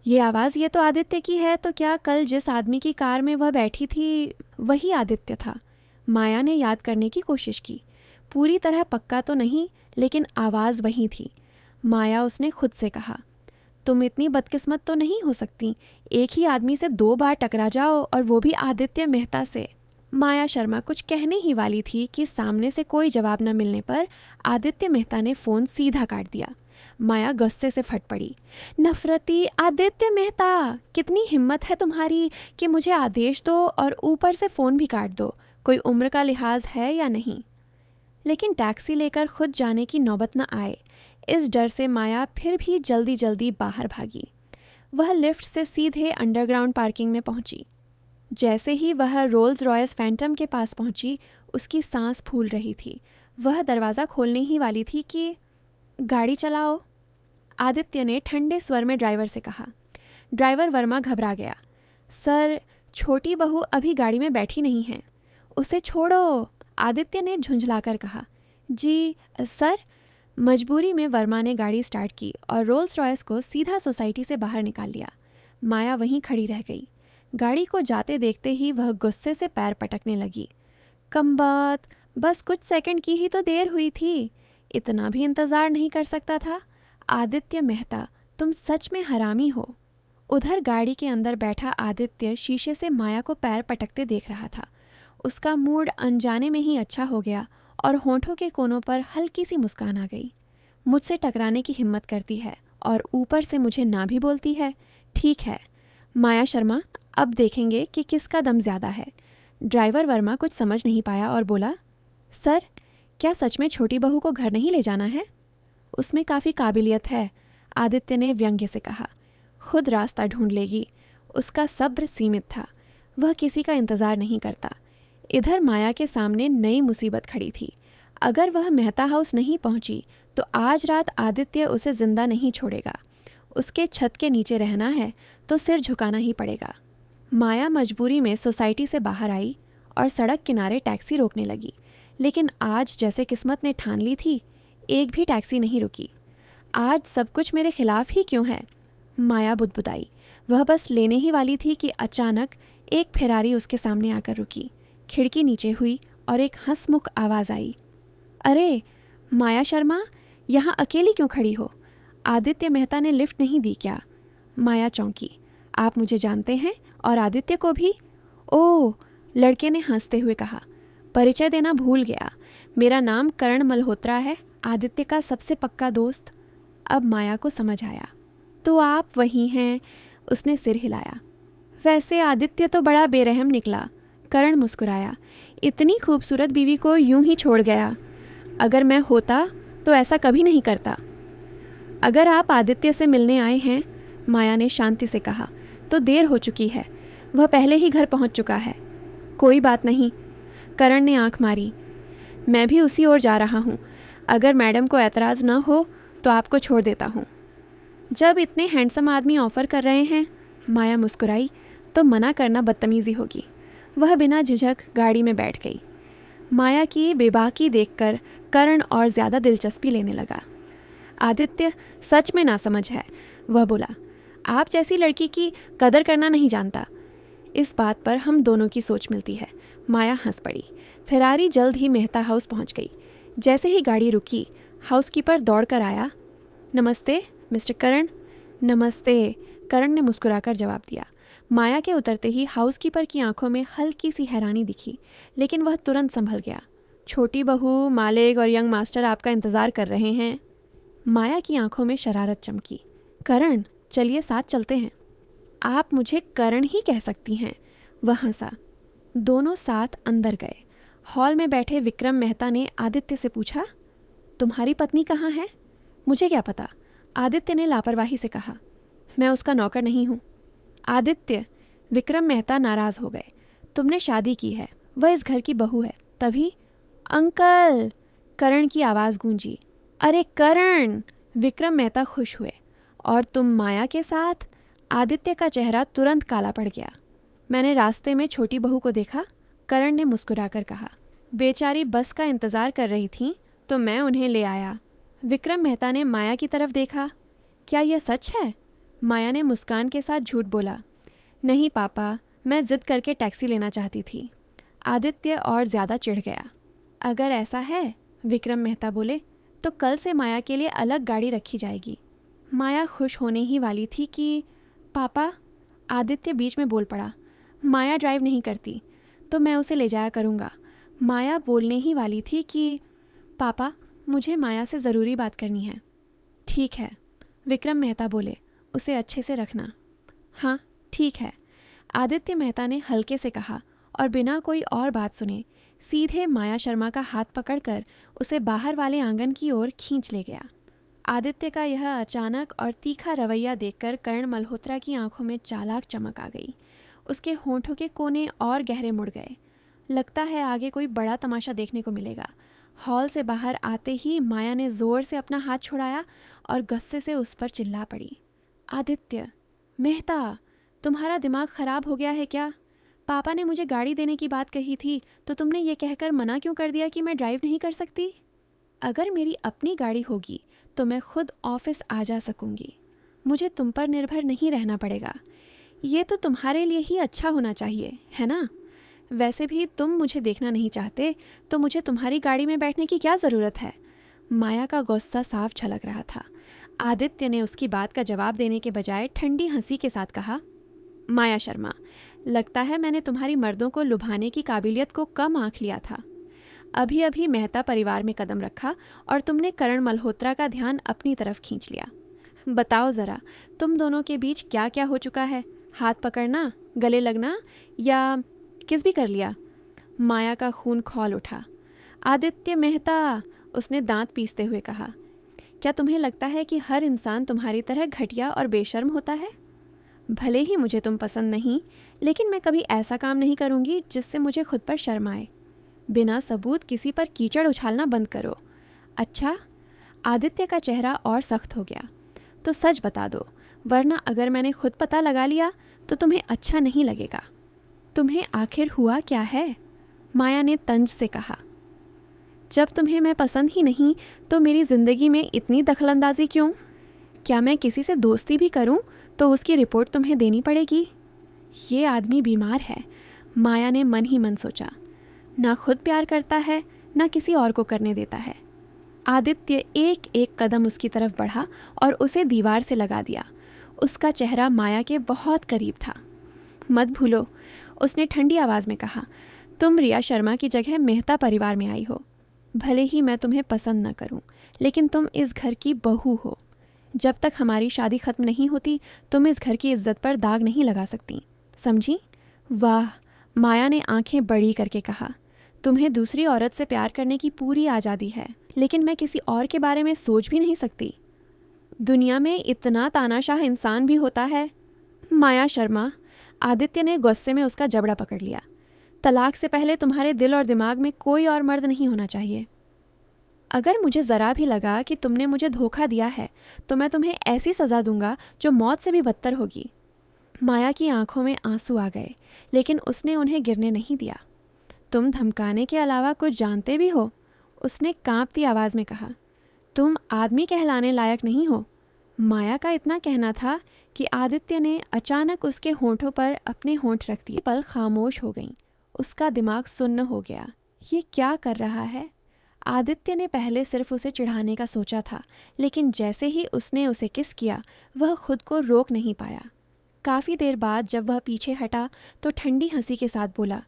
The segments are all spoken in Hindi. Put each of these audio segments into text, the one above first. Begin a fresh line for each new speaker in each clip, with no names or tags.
ये आवाज़ ये तो आदित्य की है, तो क्या कल जिस आदमी की कार में वह बैठी थी वही आदित्य था? माया ने याद करने की कोशिश की। पूरी तरह पक्का तो नहीं, लेकिन आवाज़ वही थी। माया, उसने खुद से कहा, तुम इतनी बदकिस्मत तो नहीं हो सकती, एक ही आदमी से 2 बार टकरा जाओ, और वो भी आदित्य मेहता से। माया शर्मा कुछ कहने ही वाली थी कि सामने से कोई जवाब न मिलने पर आदित्य मेहता ने फ़ोन सीधा काट दिया। माया गुस्से से फट पड़ी। नफरती आदित्य मेहता, कितनी हिम्मत है तुम्हारी कि मुझे आदेश दो और ऊपर से फ़ोन भी काट दो। कोई उम्र का लिहाज है या नहीं? लेकिन टैक्सी लेकर खुद जाने की नौबत न आए, इस डर से माया फिर भी जल्दी जल्दी बाहर भागी। वह लिफ्ट से सीधे अंडरग्राउंड पार्किंग में पहुंची। जैसे ही वह रोल्स रॉयस फैंटम के पास पहुंची, उसकी सांस फूल रही थी। वह दरवाज़ा खोलने ही वाली थी कि गाड़ी चलाओ, आदित्य ने ठंडे स्वर में ड्राइवर से कहा। ड्राइवर वर्मा घबरा गया। सर, छोटी बहू अभी गाड़ी में बैठी नहीं है, उसे छोड़ो, आदित्य ने झुंझलाकर कहा। जी सर। मजबूरी में वर्मा ने गाड़ी स्टार्ट की और रोल्स रॉयस को सीधा सोसाइटी से बाहर निकाल लिया। माया वहीं खड़ी रह गई। गाड़ी को जाते देखते ही वह गुस्से से पैर पटकने लगी। कमबख्त, बस कुछ सेकंड की ही तो देर हुई थी, इतना भी इंतज़ार नहीं कर सकता था? आदित्य मेहता, तुम सच में हरामी हो। उधर गाड़ी के अंदर बैठा आदित्य शीशे से माया को पैर पटकते देख रहा था। उसका मूड अनजाने में ही अच्छा हो गया और होंठों के कोनों पर हल्की सी मुस्कान आ गई। मुझसे टकराने की हिम्मत करती है और ऊपर से मुझे ना भी बोलती है। ठीक है माया शर्मा, अब देखेंगे कि किसका दम ज़्यादा है। ड्राइवर वर्मा कुछ समझ नहीं पाया और बोला, सर, क्या सच में छोटी बहू को घर नहीं ले जाना है? उसमें काफ़ी काबिलियत है, आदित्य ने व्यंग्य से कहा। खुद रास्ता ढूंढ लेगी, उसका सब्र सीमित था। वह किसी का इंतज़ार नहीं करता। इधर माया के सामने नई मुसीबत खड़ी थी। अगर वह मेहता हाउस नहीं पहुंची तो आज रात आदित्य उसे जिंदा नहीं छोड़ेगा। उसके छत के नीचे रहना है तो सिर झुकाना ही पड़ेगा। माया मजबूरी में सोसाइटी से बाहर आई और सड़क किनारे टैक्सी रोकने लगी, लेकिन आज जैसे किस्मत ने ठान ली थी, एक भी टैक्सी नहीं रुकी। आज सब कुछ मेरे खिलाफ ही क्यों है? माया बुदबुदाई। वह बस लेने ही वाली थी कि अचानक एक फेरारी उसके सामने आकर रुकी। खिड़की नीचे हुई और एक हंसमुख आवाज़ आई। अरे माया शर्मा, यहाँ अकेली क्यों खड़ी हो? आदित्य मेहता ने लिफ्ट नहीं दी क्या? माया चौंकी। आप मुझे जानते हैं और आदित्य को भी? ओह, लड़के ने हंसते हुए कहा। परिचय देना भूल गया, मेरा नाम करण मल्होत्रा है, आदित्य का सबसे पक्का दोस्त। अब माया को समझ आया। तो आप वही हैं? उसने सिर हिलाया। वैसे आदित्य तो बड़ा बेरहम निकला, करण मुस्कुराया। इतनी खूबसूरत बीवी को यूं ही छोड़ गया। अगर मैं होता तो ऐसा कभी नहीं करता। अगर आप आदित्य से मिलने आए हैं, माया ने शांति से कहा, तो देर हो चुकी है, वह पहले ही घर पहुंच चुका है। कोई बात नहीं, करण ने आंख मारी। मैं भी उसी ओर जा रहा हूँ। अगर मैडम को एतराज़ न हो तो आपको छोड़ देता हूँ। जब इतने हैंडसम आदमी ऑफ़र कर रहे हैं, माया मुस्कुराई, तो मना करना बदतमीज़ी होगी। वह बिना झिझक गाड़ी में बैठ गई। माया की बेबाकी देखकर करण और ज़्यादा दिलचस्पी लेने लगा। आदित्य सच में नासमझ है, वह बोला। आप जैसी लड़की की कदर करना नहीं जानता। इस बात पर हम दोनों की सोच मिलती है। माया हंस पड़ी। फेरारी जल्द ही मेहता हाउस पहुंच गई। जैसे ही गाड़ी रुकी, हाउसकीपर दौड़कर आया। नमस्ते मिस्टर करण। नमस्ते, करण ने मुस्कुराकर जवाब दिया। माया के उतरते ही हाउसकीपर की आंखों में हल्की सी हैरानी दिखी, लेकिन वह तुरंत संभल गया। छोटी बहू, मालिक और यंग मास्टर आपका इंतज़ार कर रहे हैं। माया की आंखों में शरारत चमकी। करण, चलिए साथ चलते हैं। आप मुझे करण ही कह सकती हैं, वह हंसा। दोनों साथ अंदर गए। हॉल में बैठे विक्रम मेहता ने आदित्य से पूछा, तुम्हारी पत्नी कहाँ है? मुझे क्या पता, आदित्य ने लापरवाही से कहा। मैं उसका नौकर नहीं हूँ। आदित्य, विक्रम मेहता नाराज़ हो गए। तुमने शादी की है, वह इस घर की बहू है। तभी अंकल, करण की आवाज़ गूंजी। अरे करण, विक्रम मेहता खुश हुए। और तुम माया के साथ? आदित्य का चेहरा तुरंत काला पड़ गया। मैंने रास्ते में छोटी बहू को देखा, करण ने मुस्कुराकर कहा। बेचारी बस का इंतज़ार कर रही थी तो मैं उन्हें ले आया। विक्रम मेहता ने माया की तरफ देखा। क्या यह सच है? माया ने मुस्कान के साथ झूठ बोला। नहीं पापा, मैं जिद करके टैक्सी लेना चाहती थी। आदित्य और ज़्यादा चिढ़ गया। अगर ऐसा है, विक्रम मेहता बोले, तो कल से माया के लिए अलग गाड़ी रखी जाएगी। माया खुश होने ही वाली थी कि पापा, आदित्य बीच में बोल पड़ा, माया ड्राइव नहीं करती तो मैं उसे ले जाया करूँगा। माया बोलने ही वाली थी कि पापा, मुझे माया से ज़रूरी बात करनी है। ठीक है, विक्रम मेहता बोले, उसे अच्छे से रखना। हाँ ठीक है, आदित्य मेहता ने हल्के से कहा और बिना कोई और बात सुने सीधे माया शर्मा का हाथ पकड़कर उसे बाहर वाले आंगन की ओर खींच ले गया। आदित्य का यह अचानक और तीखा रवैया देखकर कर्ण मल्होत्रा की आंखों में चालाक चमक आ गई। उसके होंठों के कोने और गहरे मुड़ गए। लगता है आगे कोई बड़ा तमाशा देखने को मिलेगा। हॉल से बाहर आते ही माया ने जोर से अपना हाथ छुड़ाया और गुस्से से उस पर चिल्ला पड़ी। आदित्य मेहता, तुम्हारा दिमाग खराब हो गया है क्या? पापा ने मुझे गाड़ी देने की बात कही थी तो तुमने ये कहकर मना क्यों कर दिया कि मैं ड्राइव नहीं कर सकती? अगर मेरी अपनी गाड़ी होगी तो मैं खुद ऑफिस आ जा सकूंगी। मुझे तुम पर निर्भर नहीं रहना पड़ेगा। ये तो तुम्हारे लिए ही अच्छा होना चाहिए, है ना? वैसे भी तुम मुझे देखना नहीं चाहते तो मुझे तुम्हारी गाड़ी में बैठने की क्या ज़रूरत है? माया का गुस्सा साफ झलक रहा था। आदित्य ने उसकी बात का जवाब देने के बजाय ठंडी हंसी के साथ कहा, माया शर्मा, लगता है मैंने तुम्हारी मर्दों को लुभाने की काबिलियत को कम आंक लिया था। अभी अभी मेहता परिवार में कदम रखा और तुमने कर्ण मल्होत्रा का ध्यान अपनी तरफ खींच लिया। बताओ ज़रा, तुम दोनों के बीच क्या क्या हो चुका है? हाथ पकड़ना, गले लगना या किस भी कर लिया? माया का खून खौल उठा। आदित्य मेहता, उसने दांत पीसते हुए कहा, क्या तुम्हें लगता है कि हर इंसान तुम्हारी तरह घटिया और बेशर्म होता है? भले ही मुझे तुम पसंद नहीं, लेकिन मैं कभी ऐसा काम नहीं करूँगी जिससे मुझे खुद पर शर्म आए। बिना सबूत किसी पर कीचड़ उछालना बंद करो। अच्छा? आदित्य का चेहरा और सख्त हो गया। तो सच बता दो, वरना अगर मैंने खुद पता लगा लिया तो तुम्हें अच्छा नहीं लगेगा। तुम्हें आखिर हुआ क्या है? माया ने तंज से कहा। जब तुम्हें मैं पसंद ही नहीं तो मेरी ज़िंदगी में इतनी दखलंदाजी क्यों? क्या मैं किसी से दोस्ती भी करूं तो उसकी रिपोर्ट तुम्हें देनी पड़ेगी? ये आदमी बीमार है, माया ने मन ही मन सोचा। ना खुद प्यार करता है, ना किसी और को करने देता है। आदित्य एक एक कदम उसकी तरफ बढ़ा और उसे दीवार से लगा दिया। उसका चेहरा माया के बहुत करीब था। मत भूलो, उसने ठंडी आवाज़ में कहा, तुम रिया शर्मा की जगह मेहता परिवार में आई हो। भले ही मैं तुम्हें पसंद न करूं, लेकिन तुम इस घर की बहू हो। जब तक हमारी शादी ख़त्म नहीं होती तुम इस घर की इज्जत पर दाग नहीं लगा सकती, समझी? वाह, माया ने आंखें बड़ी करके कहा, तुम्हें दूसरी औरत से प्यार करने की पूरी आज़ादी है, लेकिन मैं किसी और के बारे में सोच भी नहीं सकती। दुनिया में इतना तानाशाह इंसान भी होता है। माया शर्मा, आदित्य ने गुस्से में उसका जबड़ा पकड़ लिया, तलाक से पहले तुम्हारे दिल और दिमाग में कोई और मर्द नहीं होना चाहिए। अगर मुझे ज़रा भी लगा कि तुमने मुझे धोखा दिया है तो मैं तुम्हें ऐसी सज़ा दूंगा जो मौत से भी बदतर होगी। माया की आंखों में आंसू आ गए, लेकिन उसने उन्हें गिरने नहीं दिया। तुम धमकाने के अलावा कुछ जानते भी हो? उसने कांपती आवाज़ में कहा। तुम आदमी कहलाने लायक नहीं हो। माया का इतना कहना था कि आदित्य ने अचानक उसके होंठों पर अपने होंठ रख दिए। पल खामोश हो गईं। उसका दिमाग सुन्न हो गया। ये क्या कर रहा है? आदित्य ने पहले सिर्फ उसे चिढ़ाने का सोचा था, लेकिन जैसे ही उसने उसे किस किया वह खुद को रोक नहीं पाया। काफ़ी देर बाद जब वह पीछे हटा तो ठंडी हंसी के साथ बोला,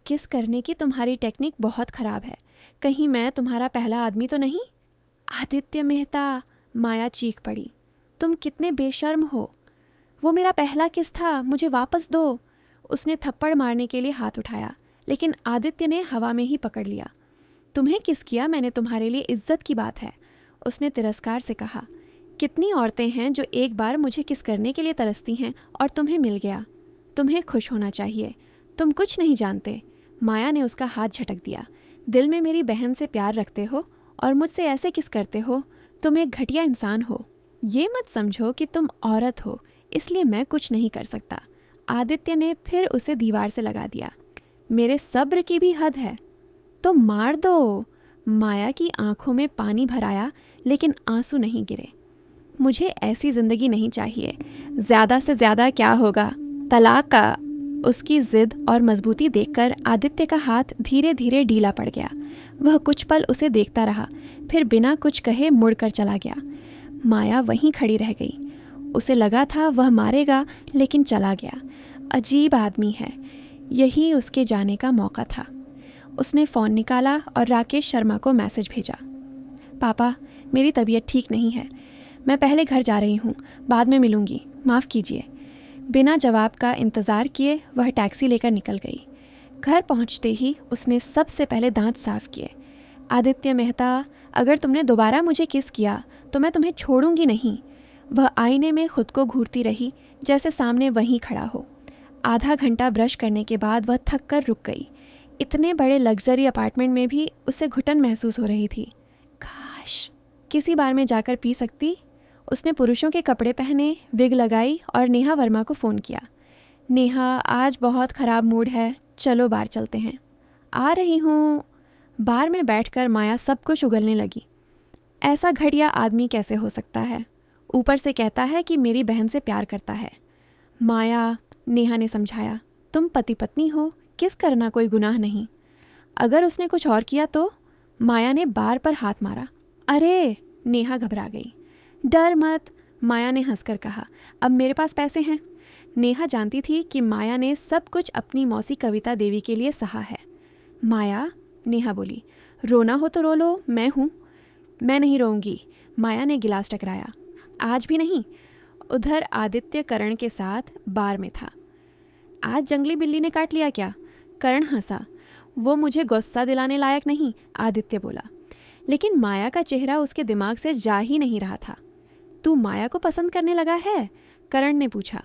किस करने की तुम्हारी टेक्निक बहुत ख़राब है। कहीं मैं तुम्हारा पहला आदमी तो नहीं? आदित्य मेहता, माया चीख पड़ी, तुम कितने बेशर्म हो। वो मेरा पहला किस था, मुझे वापस दो। उसने थप्पड़ मारने के लिए हाथ उठाया, लेकिन आदित्य ने हवा में ही पकड़ लिया। तुम्हें किस किया मैंने तुम्हारे लिए इज्जत की बात है, उसने तिरस्कार से कहा। कितनी औरतें हैं जो एक बार मुझे किस करने के लिए तरसती हैं और तुम्हें मिल गया। तुम्हें खुश होना चाहिए, तुम कुछ नहीं जानते। माया ने उसका हाथ झटक दिया। दिल में मेरी बहन से प्यार रखते हो और मुझसे ऐसे किस करते हो? तुम एक घटिया इंसान हो। ये मत समझो कि तुम औरत हो इसलिए मैं कुछ नहीं कर सकता। आदित्य ने फिर उसे दीवार से लगा दिया। मेरे सब्र की भी हद है, तो मार दो। माया की आंखों में पानी भर आया, लेकिन आंसू नहीं गिरे। मुझे ऐसी ज़िंदगी नहीं चाहिए। ज़्यादा से ज़्यादा क्या होगा, तलाक का। उसकी ज़िद और मजबूती देखकर आदित्य का हाथ धीरे धीरे ढीला पड़ गया। वह कुछ पल उसे देखता रहा, फिर बिना कुछ कहे मुड़कर चला गया। माया वहीं खड़ी रह गई। उसे लगा था वह मारेगा, लेकिन चला गया। अजीब आदमी है। यही उसके जाने का मौका था। उसने फ़ोन निकाला और राकेश शर्मा को मैसेज भेजा। पापा, मेरी तबीयत ठीक नहीं है, मैं पहले घर जा रही हूँ, बाद में मिलूँगी, माफ़ कीजिए। बिना जवाब का इंतज़ार किए वह टैक्सी लेकर निकल गई। घर पहुँचते ही उसने सबसे पहले दांत साफ किए। आदित्य मेहता, अगर तुमने दोबारा मुझे किस किया तो मैं तुम्हें छोड़ूंगी नहीं। वह आईने में खुद को घूरती रही, जैसे सामने वहीं खड़ा हो। आधा घंटा ब्रश करने के बाद वह थक कर रुक गई। इतने बड़े लग्जरी अपार्टमेंट में भी उसे घुटन महसूस हो रही थी। काश किसी बार में जाकर पी सकती। उसने पुरुषों के कपड़े पहने, विग लगाई और नेहा वर्मा को फ़ोन किया। नेहा, आज बहुत ख़राब मूड है, चलो बार चलते हैं। आ रही हूँ। बार में बैठकर माया सब कुछ उगलने लगी। ऐसा घटिया आदमी कैसे हो सकता है? ऊपर से कहता है कि मेरी बहन से प्यार करता है। माया, नेहा ने समझाया, तुम पति पत्नी हो, किस करना कोई गुनाह नहीं। अगर उसने कुछ और किया तो? माया ने बार पर हाथ मारा। अरे, नेहा घबरा गई। डर मत, माया ने हंसकर कहा, अब मेरे पास पैसे हैं। नेहा जानती थी कि माया ने सब कुछ अपनी मौसी कविता देवी के लिए सहा है। माया, नेहा बोली, रोना हो तो रो लो, मैं हूँ। मैं नहीं रोऊंगी, माया ने गिलास टकराया। आज भी नहीं। उधर आदित्य करण के साथ बार में था। आज जंगली बिल्ली ने काट लिया क्या? करण हंसा। वो मुझे गुस्सा दिलाने लायक नहीं, आदित्य बोला। लेकिन माया का चेहरा उसके दिमाग से जा ही नहीं रहा था। तू माया को पसंद करने लगा है? करण ने पूछा।